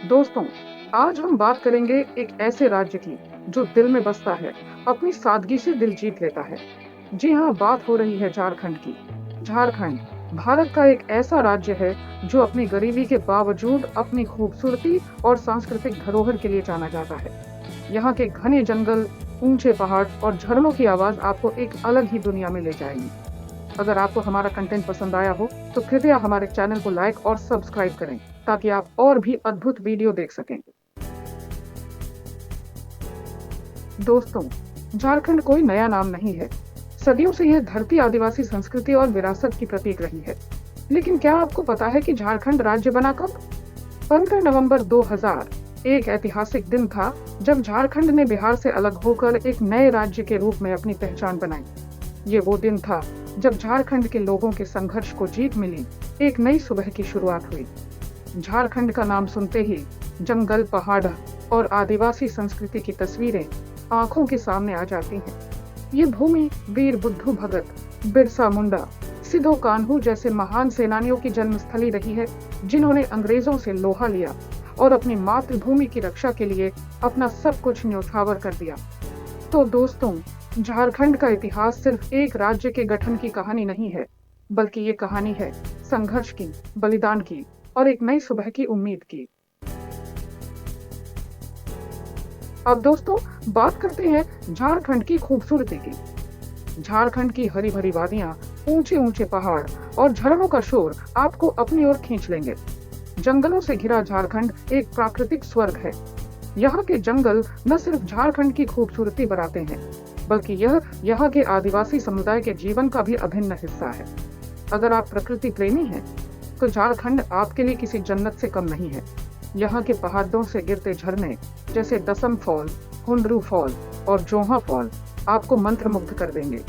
दोस्तों, आज हम बात करेंगे एक ऐसे राज्य की जो दिल में बसता है, अपनी सादगी से दिल जीत लेता है। जी हाँ, बात हो रही है झारखंड की। झारखंड भारत का एक ऐसा राज्य है जो अपनी गरीबी के बावजूद अपनी खूबसूरती और सांस्कृतिक धरोहर के लिए जाना जाता है। यहाँ के घने जंगल, ऊंचे पहाड़ और झरनों की आवाज आपको एक अलग ही दुनिया में ले जाएगी। अगर आपको हमारा कंटेंट पसंद आया हो तो कृपया हमारे चैनल को लाइक और सब्सक्राइब करें ताकि आप और भी अद्भुत वीडियो देख सकें। दोस्तों, झारखंड कोई नया नाम नहीं है। सदियों से यह धरती आदिवासी संस्कृति और विरासत की प्रतीक रही है। लेकिन क्या आपको पता है कि झारखंड राज्य बना कब? 15 नवंबर 2000 एक ऐतिहासिक दिन था जब झारखंड ने बिहार से अलग होकर एक नए राज्य के रूप में अपनी पहचान बनाई। ये वो दिन था जब झारखंड के लोगों के संघर्ष को जीत मिली, एक नई सुबह की शुरुआत हुई। झारखंड का नाम सुनते ही जंगल, पहाड़ और आदिवासी संस्कृति की तस्वीरें आंखों के सामने आ जाती हैं। ये भूमि वीर बुद्धू भगत, बिरसा मुंडा, सिद्धो कान्हू जैसे महान सेनानियों की जन्मस्थली रही है, जिन्होंने अंग्रेजों से लोहा लिया और अपनी मातृभूमि की रक्षा के लिए अपना सब कुछ न्यौछावर कर दिया। तो दोस्तों, झारखंड का इतिहास सिर्फ एक राज्य के गठन की कहानी नहीं है, बल्कि ये कहानी है संघर्ष की, बलिदान की और एक नई सुबह की उम्मीद की। अब दोस्तों, बात करते हैं झारखंड की खूबसूरती की। झारखंड की हरी भरी वादियां, ऊंचे ऊंचे पहाड़ और झरनों का शोर आपको अपनी ओर खींच लेंगे। जंगलों से घिरा झारखंड एक प्राकृतिक स्वर्ग है। यहाँ के जंगल न सिर्फ झारखंड की खूबसूरती बढ़ाते हैं, बल्कि यह यहाँ के आदिवासी समुदाय के जीवन का भी अभिन्न हिस्सा है। अगर आप प्रकृति प्रेमी हैं, तो झारखंड आपके लिए किसी जन्नत से कम नहीं है। यहाँ के पहाड़ों से गिरते झरने जैसे दसम फॉल, हुंडरू फॉल और जोहा फॉल आपको मंत्रमुग्ध कर देंगे।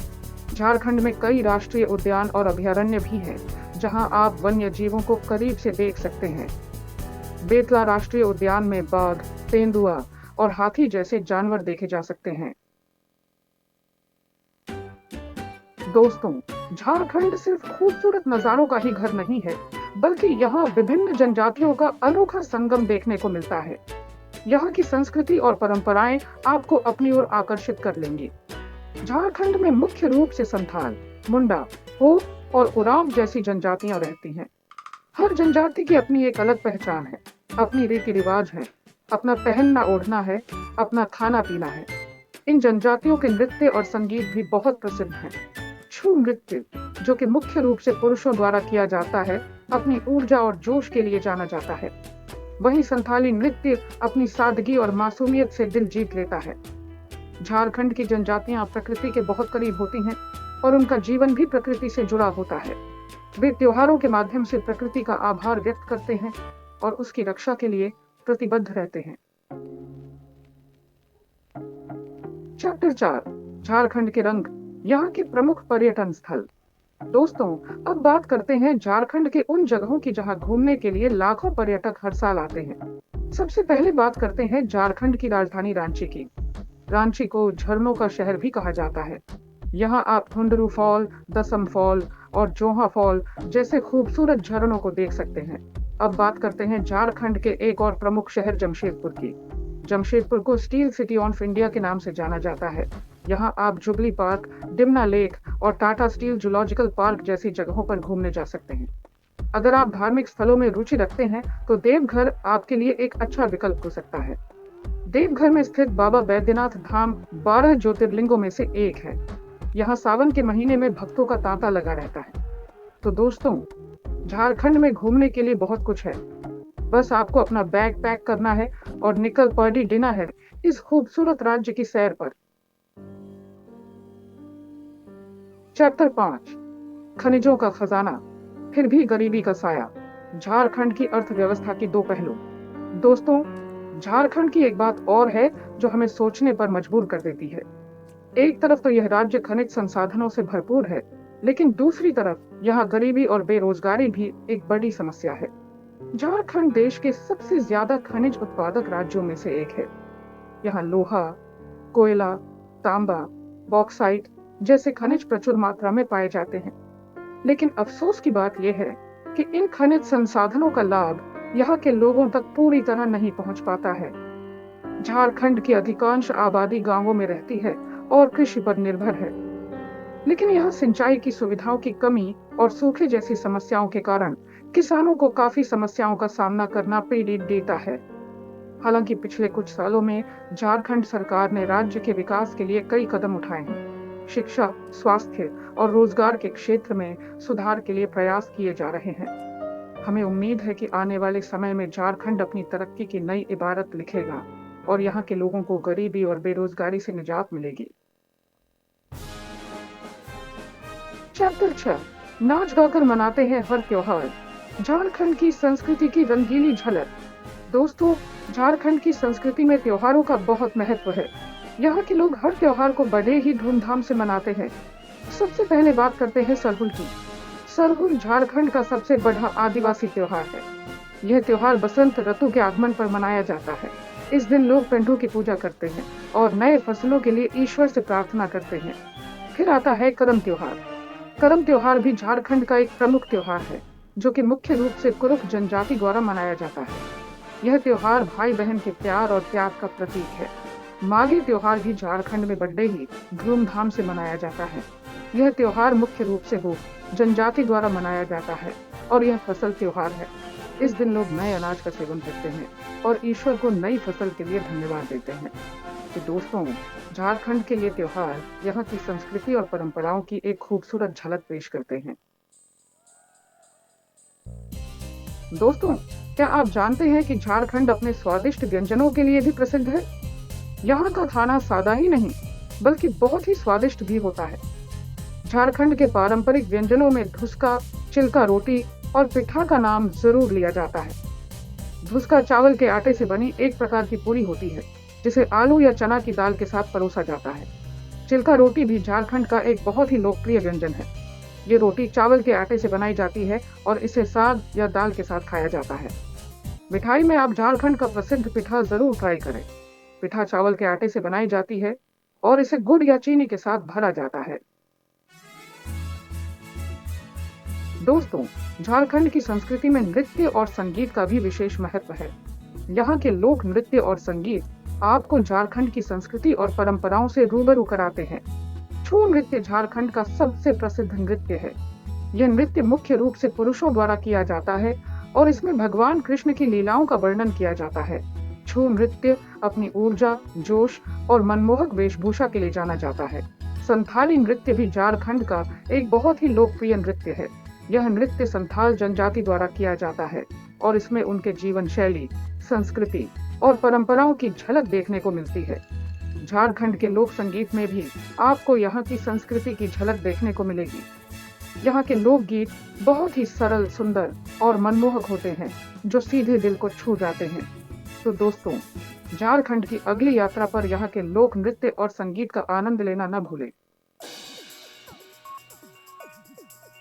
झारखंड में कई राष्ट्रीय उद्यान और अभयारण्य भी हैं, जहाँ आप वन्य जीवों को करीब से देख सकते हैं। बेतला राष्ट्रीय उद्यान में बाघ, तेंदुआ और हाथी जैसे जानवर देखे जा सकते हैं। दोस्तों, झारखंड सिर्फ खूबसूरत नजारों का ही घर नहीं है, बल्कि यहाँ विभिन्न जनजातियों का अनोखा संगम देखने को मिलता है। यहाँ की संस्कृति और परंपराएं आपको अपनी ओर आकर्षित कर लेंगी। झारखंड में मुख्य रूप से संथाल, मुंडा, हो और उरांव जैसी जनजातियां रहती हैं। हर जनजाति की अपनी एक अलग पहचान है, अपनी रीति रिवाज है, अपना पहनना ओढ़ना है, अपना खाना पीना है। इन जनजातियों के नृत्य और संगीत भी बहुत प्रसिद्ध हैं। छू नृत्य, जो कि मुख्य रूप से पुरुषों द्वारा किया जाता है, अपनी ऊर्जा और जोश के लिए जाना जाता है। वहीं संथाली नृत्य अपनी सादगी और मासूमियत से दिल जीत लेता है। झारखंड की जनजातियां प्रकृति के बहुत करीब होती हैं और उनका जीवन भी प्रकृति से जुड़ा होता है। वे त्योहारों के माध्यम से प्रकृति का आभार व्यक्त करते हैं और उसकी रक्षा के लिए प्रतिबद्ध रहते हैं। चैप्टर 4, झारखंड के रंग, यहाँ के प्रमुख पर्यटन स्थल। दोस्तों, अब बात करते हैं झारखंड के उन जगहों की जहां घूमने के लिए लाखों पर्यटक हर साल आते हैं। सबसे पहले बात करते हैं झारखंड की राजधानी रांची की। रांची को झरनों का शहर भी कहा जाता है। यहाँ आप हुंडरू फॉल, दसम फॉल और जोहा फॉल जैसे खूबसूरत झरनों को देख सकते हैं। अब बात करते हैं झारखंड के एक और प्रमुख शहर जमशेदपुर की। जमशेदपुर को स्टील सिटी ऑफ इंडिया के नाम से जाना जाता है। यहाँ आप जुबली पार्क, डिमना लेक और टाटा स्टील जूलॉजिकल पार्क जैसी जगहों पर घूमने जा सकते हैं। अगर आप धार्मिक स्थलों में रुचि रखते हैं, तो देवघर आपके लिए एक अच्छा विकल्प हो सकता है। देवघर में स्थित बाबा बैद्यनाथ धाम 12 ज्योतिर्लिंगों में से एक है। यहाँ सावन के महीने में भक्तों का तांता लगा रहता है। तो दोस्तों, झारखंड में घूमने के लिए बहुत कुछ है। बस आपको अपना बैग पैक करना है और निकल पड़ी डिनर है इस खूबसूरत राज्य की सैर पर। चैप्टर 5, खनिजों का खजाना, फिर भी गरीबी का साया। झारखंड की अर्थव्यवस्था के दो पहलू। दोस्तों, झारखंड की एक बात और है जो हमें सोचने पर मजबूर कर देती है। एक तरफ तो यह राज्य खनिज संसाधनों से भरपूर है, लेकिन दूसरी तरफ यहाँ गरीबी और बेरोजगारी भी एक बड़ी समस्या है। झारखंड देश के सबसे ज्यादा खनिज उत्पादक राज्यों में से एक है। यहाँ लोहा, कोयला, तांबा, बॉक्साइट जैसे खनिज प्रचुर मात्रा में पाए जाते हैं। लेकिन अफसोस की बात यह है कि इन खनिज संसाधनों का लाभ यहाँ के लोगों तक पूरी तरह नहीं पहुँच पाता है। झारखंड की अधिकांश आबादी गांवों में रहती है और कृषि पर निर्भर है। लेकिन यहाँ सिंचाई की सुविधाओं की कमी और सूखे जैसी समस्याओं के कारण किसानों को काफी समस्याओं का सामना करना पड़ देता है। हालांकि पिछले कुछ सालों में झारखंड सरकार ने राज्य के विकास के लिए कई कदम उठाए हैं। शिक्षा, स्वास्थ्य और रोजगार के क्षेत्र में सुधार के लिए प्रयास किए जा रहे हैं। हमें उम्मीद है कि आने वाले समय में झारखंड अपनी तरक्की की नई इबारत लिखेगा और यहाँ के लोगों को गरीबी और बेरोजगारी से निजात मिलेगी। चैप्टर 6, नाच गाकर मनाते हैं हर त्योहार। झारखंड की संस्कृति की रंगीली झलक। दोस्तों, झारखंड की संस्कृति में त्योहारों का बहुत महत्व है। यहाँ के लोग हर त्योहार को बड़े ही धूमधाम से मनाते हैं। सबसे पहले बात करते हैं सरहुल की। सरहुल झारखंड का सबसे बड़ा आदिवासी त्योहार है। यह त्योहार बसंत ऋतु के आगमन पर मनाया जाता है। इस दिन लोग पेंडों की पूजा करते हैं और नए फसलों के लिए ईश्वर से प्रार्थना करते हैं। फिर आता है करम त्योहार। करम त्योहार भी झारखंड का एक प्रमुख त्योहार है, जो कि मुख्य रूप से कुरुख जनजाति द्वारा मनाया जाता है। यह त्योहार भाई बहन के प्यार और त्याग का प्रतीक है। माघी त्योहार भी झारखंड में बड़े ही धूमधाम से मनाया जाता है। यह त्योहार मुख्य रूप से हो जनजाति द्वारा मनाया जाता है और यह फसल त्योहार है। इस दिन लोग नए अनाज का सेवन करते हैं और ईश्वर को नई फसल के लिए धन्यवाद देते हैं। तो दोस्तों, झारखंड के ये त्योहार यहाँ की संस्कृति और परंपराओं की एक खूबसूरत झलक पेश करते हैं। दोस्तों, क्या आप जानते हैं कि झारखंड अपने स्वादिष्ट व्यंजनों के लिए भी प्रसिद्ध है? यहाँ का खाना सादा ही नहीं, बल्कि बहुत ही स्वादिष्ट भी होता है। झारखंड के पारंपरिक व्यंजनों में धुसका, चिल्का रोटी और पिठा का नाम जरूर लिया जाता है। धुसका चावल के आटे से बनी एक प्रकार की पूरी होती है, जिसे आलू या चना की दाल के साथ परोसा जाता है। चिल्का रोटी भी झारखंड का एक बहुत ही लोकप्रिय व्यंजन है। ये रोटी चावल के आटे से बनाई जाती है और इसे साग या दाल के साथ खाया जाता है। मिठाई में आप झारखंड का प्रसिद्ध पिठा जरूर ट्राई करें। पिठा चावल के आटे से बनाई जाती है और इसे गुड़ या चीनी के साथ भरा जाता है। दोस्तों, झारखंड की संस्कृति में नृत्य और संगीत का भी विशेष महत्व है। यहाँ के लोक नृत्य और संगीत आपको झारखंड की संस्कृति और परंपराओं से रूबरू कराते हैं। छू नृत्य झारखंड का सबसे प्रसिद्ध नृत्य है। यह नृत्य मुख्य रूप से पुरुषों द्वारा किया जाता है और इसमें भगवान कृष्ण की लीलाओं का वर्णन किया जाता है। छू नृत्य अपनी ऊर्जा, जोश और मनमोहक वेशभूषा के लिए जाना जाता है। संथाली नृत्य भी झारखंड का एक बहुत ही लोकप्रिय नृत्य है। यह नृत्य संथाल जनजाति द्वारा किया जाता है और इसमें उनके जीवन शैली, संस्कृति और परंपराओं की झलक देखने को मिलती है। झारखंड के लोक संगीत में भी आपको यहाँ की संस्कृति की झलक देखने को मिलेगी। यहाँ के लोकगीत बहुत ही सरल, सुंदर और मनमोहक होते हैं, जो सीधे दिल को छू जाते हैं। तो दोस्तों, झारखंड की अगली यात्रा पर यहाँ के लोक नृत्य और संगीत का आनंद लेना न भूलें।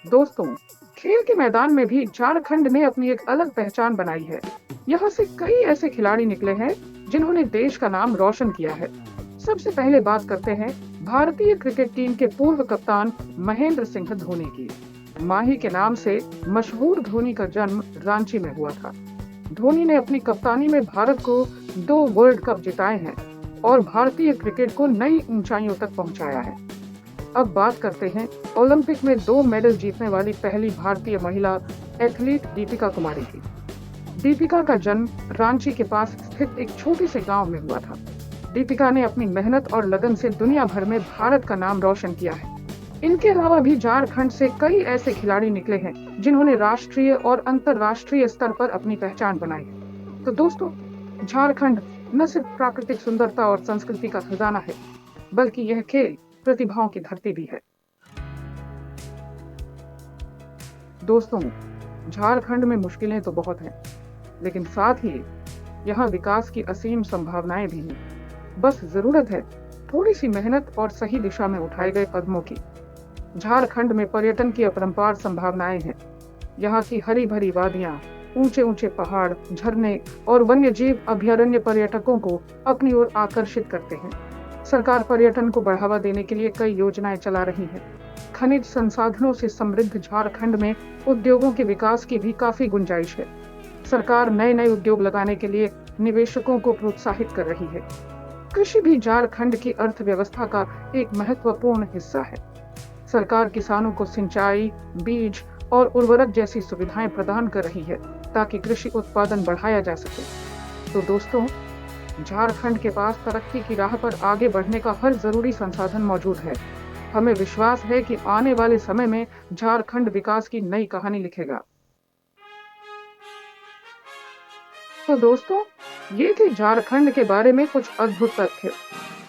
दोस्तों, खेल के मैदान में भी झारखंड ने अपनी एक अलग पहचान बनाई है। यहाँ से कई ऐसे खिलाड़ी निकले हैं जिन्होंने देश का नाम रोशन किया है। सबसे पहले बात करते हैं भारतीय क्रिकेट टीम के पूर्व कप्तान महेंद्र सिंह धोनी की। माही के नाम से मशहूर धोनी का जन्म रांची में हुआ था। धोनी ने अपनी कप्तानी में भारत को 2 वर्ल्ड कप जिताए हैं और भारतीय क्रिकेट को नई ऊंचाइयों तक पहुंचाया है। अब बात करते हैं ओलंपिक में 2 मेडल जीतने वाली पहली भारतीय महिला एथलीट दीपिका कुमारी की। दीपिका का जन्म रांची के पास स्थित एक छोटे से गांव में हुआ था। दीपिका ने अपनी मेहनत और लगन से दुनिया भर में भारत का नाम रोशन किया है। इनके अलावा भी झारखंड से कई ऐसे खिलाड़ी निकले हैं जिन्होंने राष्ट्रीय और अंतर्राष्ट्रीय स्तर पर अपनी पहचान बनाई है। तो दोस्तों, झारखंड न सिर्फ प्राकृतिक सुंदरता और संस्कृति का खजाना है, बल्कि यह खेल प्रतिभाओं की धरती भी है। दोस्तों, झारखंड में मुश्किलें तो बहुत हैं, लेकिन साथ ही यहाँ विकास की असीम संभावनाएं भी हैं। बस जरूरत है थोड़ी सी मेहनत और सही दिशा में उठाए गए कदमों की। झारखंड में पर्यटन की अपरंपार संभावनाएं हैं। यहाँ की हरी भरी वादियां, ऊंचे ऊंचे पहाड़, झरने और वन्य जीव अभयारण्य पर्यटकों को अपनी ओर आकर्षित करते हैं। सरकार पर्यटन को बढ़ावा देने के लिए कई योजनाएं चला रही है। खनिज संसाधनों से समृद्ध झारखंड में उद्योगों के विकास की भी काफी गुंजाइश है। सरकार नए-नए उद्योग लगाने के लिए निवेशकों को प्रोत्साहित कर रही है। कृषि भी झारखंड की अर्थव्यवस्था का एक महत्वपूर्ण हिस्सा है। सरकार किसानों को सिंचाई, बीज और उर्वरक जैसी सुविधाएं प्रदान कर रही है ताकि कृषि उत्पादन बढ़ाया जा सके। तो दोस्तों, झारखंड के पास तरक्की की राह पर आगे बढ़ने का हर जरूरी संसाधन मौजूद है। हमें विश्वास है कि आने वाले समय में झारखंड विकास की नई कहानी लिखेगा। तो दोस्तों, ये थे झारखंड के बारे में कुछ अद्भुत तथ्य।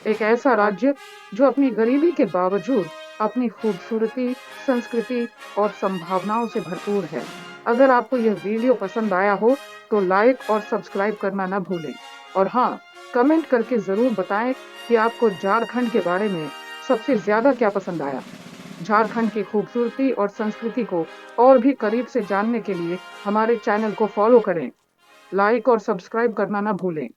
एक ऐसा राज्य जो अपनी गरीबी के बावजूद अपनी खूबसूरती, संस्कृति और संभावनाओं से भरपूर है। अगर आपको यह वीडियो पसंद आया हो तो लाइक और सब्सक्राइब करना ना भूलें। और हाँ, कमेंट करके ज़रूर बताएं कि आपको झारखंड के बारे में सबसे ज़्यादा क्या पसंद आया। झारखंड की खूबसूरती और संस्कृति को और भी करीब से जानने के लिए हमारे चैनल को फॉलो करें, लाइक और सब्सक्राइब करना ना भूलें।